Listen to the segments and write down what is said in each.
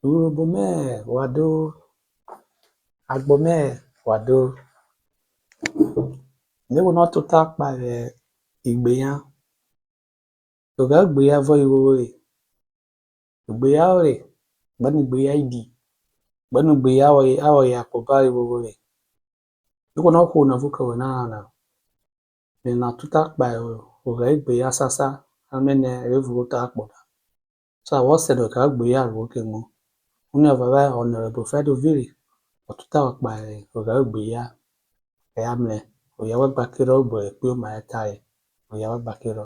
Urubome wado agbome wado newo no tota pa igbeyan to ga igbeyan vo iwore igbeyan ore gbanu igbeyan idi gbanu igbeyan awo ya ko ba iwore newo no ko na vuka na na tota pa o ga igbeyan sasa amene revu ta akpoda so I was said ka igbeyan ro ke mo Uni avava honorable Fredo Vili otuta wakpa oga ogbeya yamle oyawa bakiro bo ekwe ma etai oyawa bakiro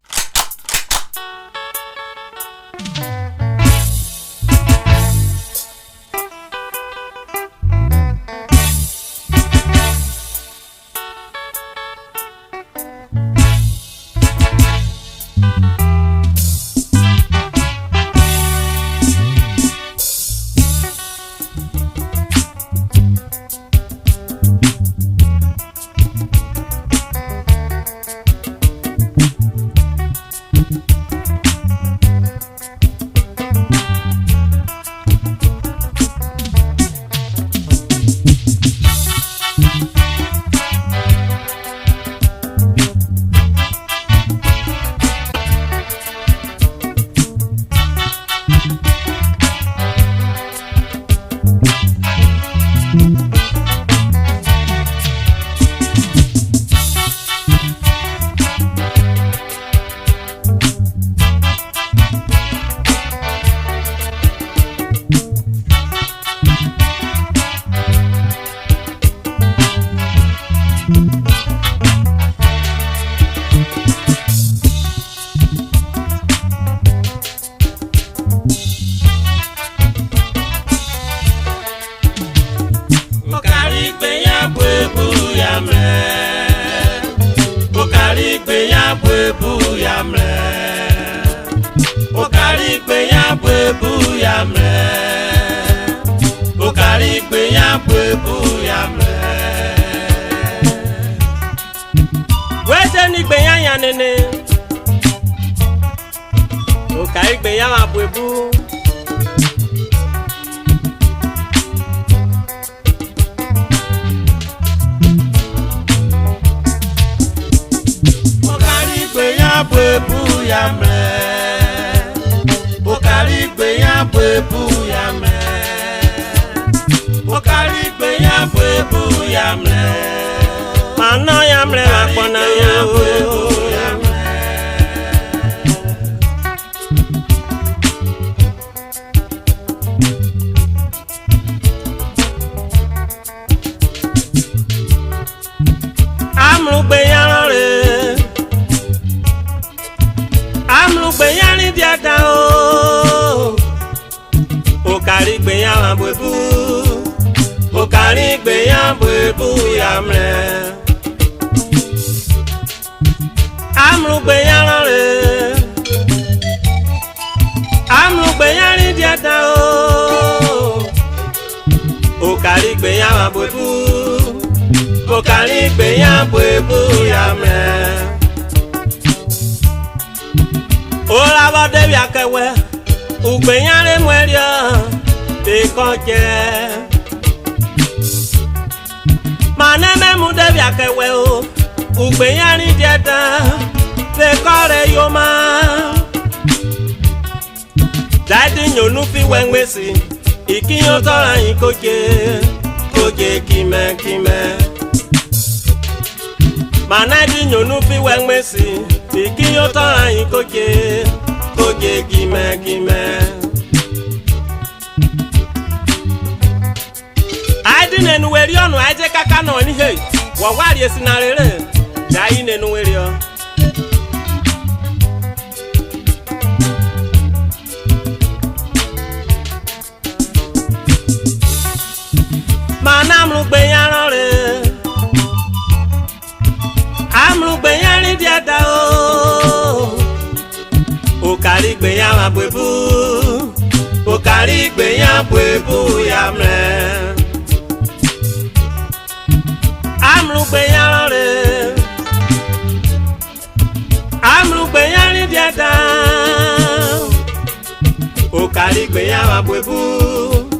Okari gbeyan wa bwebu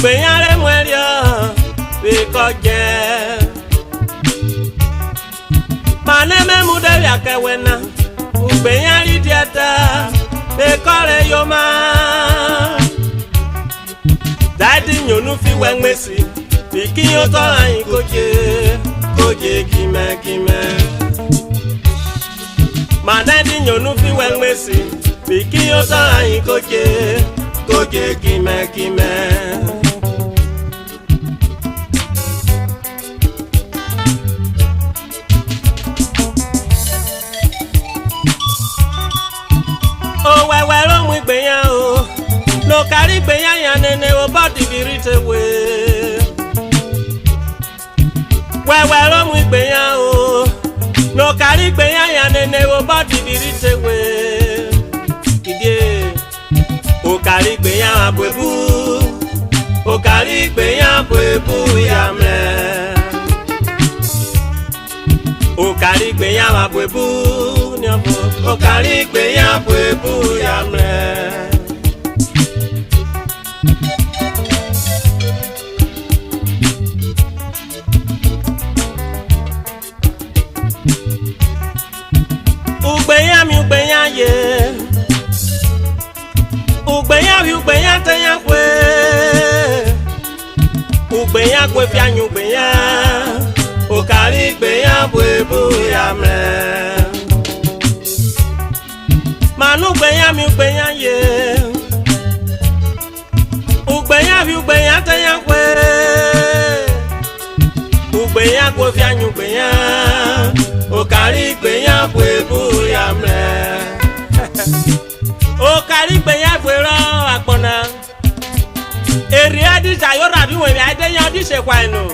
Ugbenyare mwerio bikoje Maneme mudevi akewena Ugbenyari dieta bekore yoma Dadi nyonu fi wengmesi Bikinyo tola yin koje kime kime Manadi nyonu fi wengmesi Bikinyo tola yin koje kime kime O wewe lo mu igbeyan o no carry igbeyan yan nene o body be rite we wewe lo mu igbeyan o no carry igbeyan yan nene o body be rite we ide o carry igbeyan abwebu o carry igbeyan abwebu ya me o carry igbeyan abwebu ni o carry igbeyan abwebu ya me Ugbeyan ye Ugbeyan teyan kwe Ugbeyan kwe fi anyu ugbeyan O kari ugbeyan bwebu ya me Manu ugbeyan ye Ugbeyan teyan kwe Ugbeyan kwe fi anyu ugbeyan O kari igbeyan bwebu ya me O kari igbeyan bwero akpona Eri adi sayora bi we ade yan di se kwa enu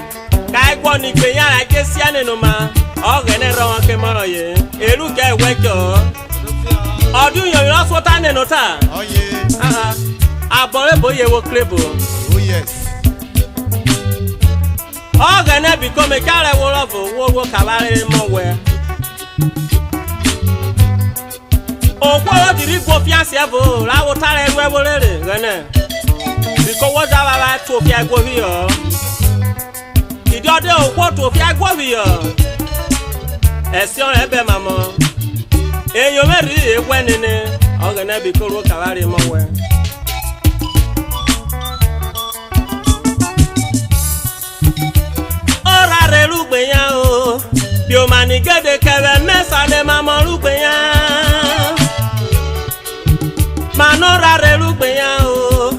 Ka igbo ni igbeyan la ke si anenu ma O gene ro won ke moro ye Eru ke wejo Odun yo lo so ta nenu ta Oye Abore boye wo klebo Oh yes O gene bi ko me kare wo lovo wo kabare mo we Okworo diri go fiance evo la wo tare ewe wo lere gene Biko wo da baba to fi agbo bi yo Idi ode okwo to fi agbo bi yo Esi on ebe mamo Eyo meri ewe nene o gene biko ro kawari mo we Ora re lugbeyan o Bi o mani gede kebe mesa ne mamo lugbeyan Manora re lugbeyan o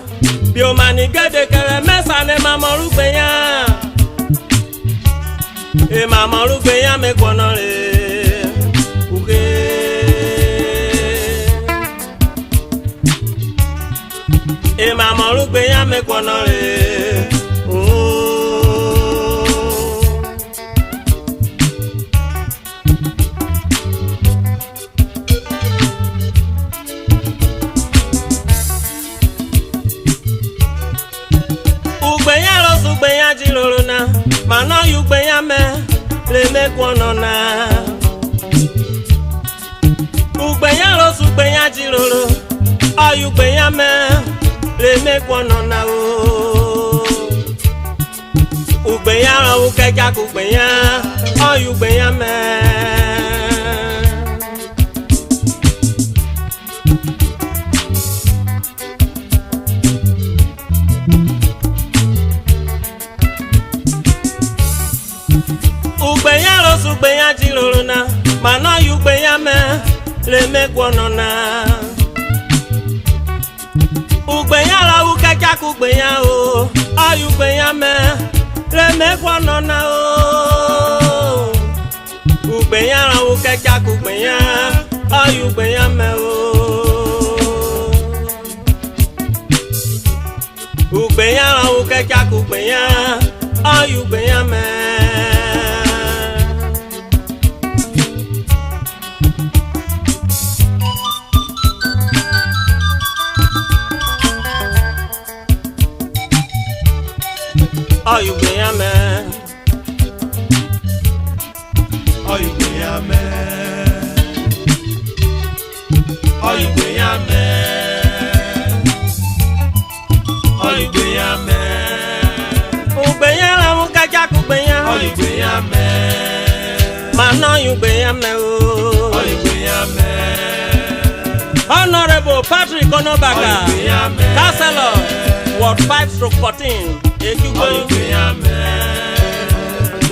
Bi o mani gede kebe mesa ne mamo lugbeyan E mamo lugbeyan me kono re uge E mamo lugbeyan me kono re Ugbeyan jiloro na Mana yu ugbeyan me Le me kwono na Ugbeyan rosu ugbeyan jiloro Ayu ugbeyan me Le me kwono na o Ugbeyan ro ukeja ku ugbeyan Ayu ugbeyan me Ugbeyan rosu ugbeyan jiloro na Mana yu ugbeyan me Le me kwono na Ugbeyan ro ukeja ku ugbeyan o Ayu ugbeyan me Le me kwono na o Ugbeyan ro ukeja ku ugbeyan Ayu ugbeyan me o Ugbeyan ro ukeja ku ugbeyan Ayu ugbeyan me Ayu ugbeyan me Ayu ugbeyan me Ayu ugbeyan me Ayu ugbeyan me oyugbe ya me mana oyugbe ya me o oyugbe ya me Honorable Patrick Onobaka Councillor Ward 5/14 Ekigbo oyugbe ya me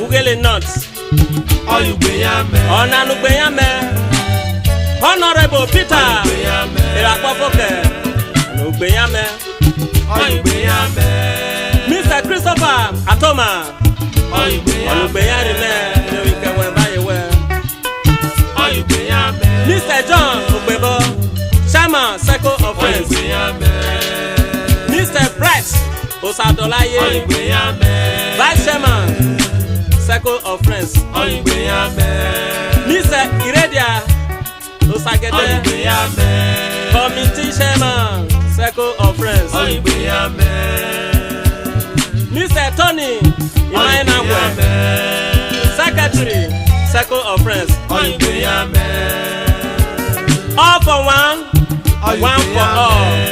Ugele North oyugbe ya me onanugbe ya me Honorable Peter Irapofoke onugbe ya me oyugbe ya me Mr. Christopher Atoma oyugbe ya rime no we buy we oyugbe ya me Mr. John Ogbebo Chairman Circle of Friends oyugbe ya me Mr. Price Osadolaye oyugbe ya me Vice Chairman Circle of Friends oyugbe ya me Mr. Iredia Osagede oyugbe ya me Committee Chairman Circle of Friends oyugbe ya me Mr. Tony Imainagwe Secretary Circle of Friends oyugbe ya me All for one, one for all.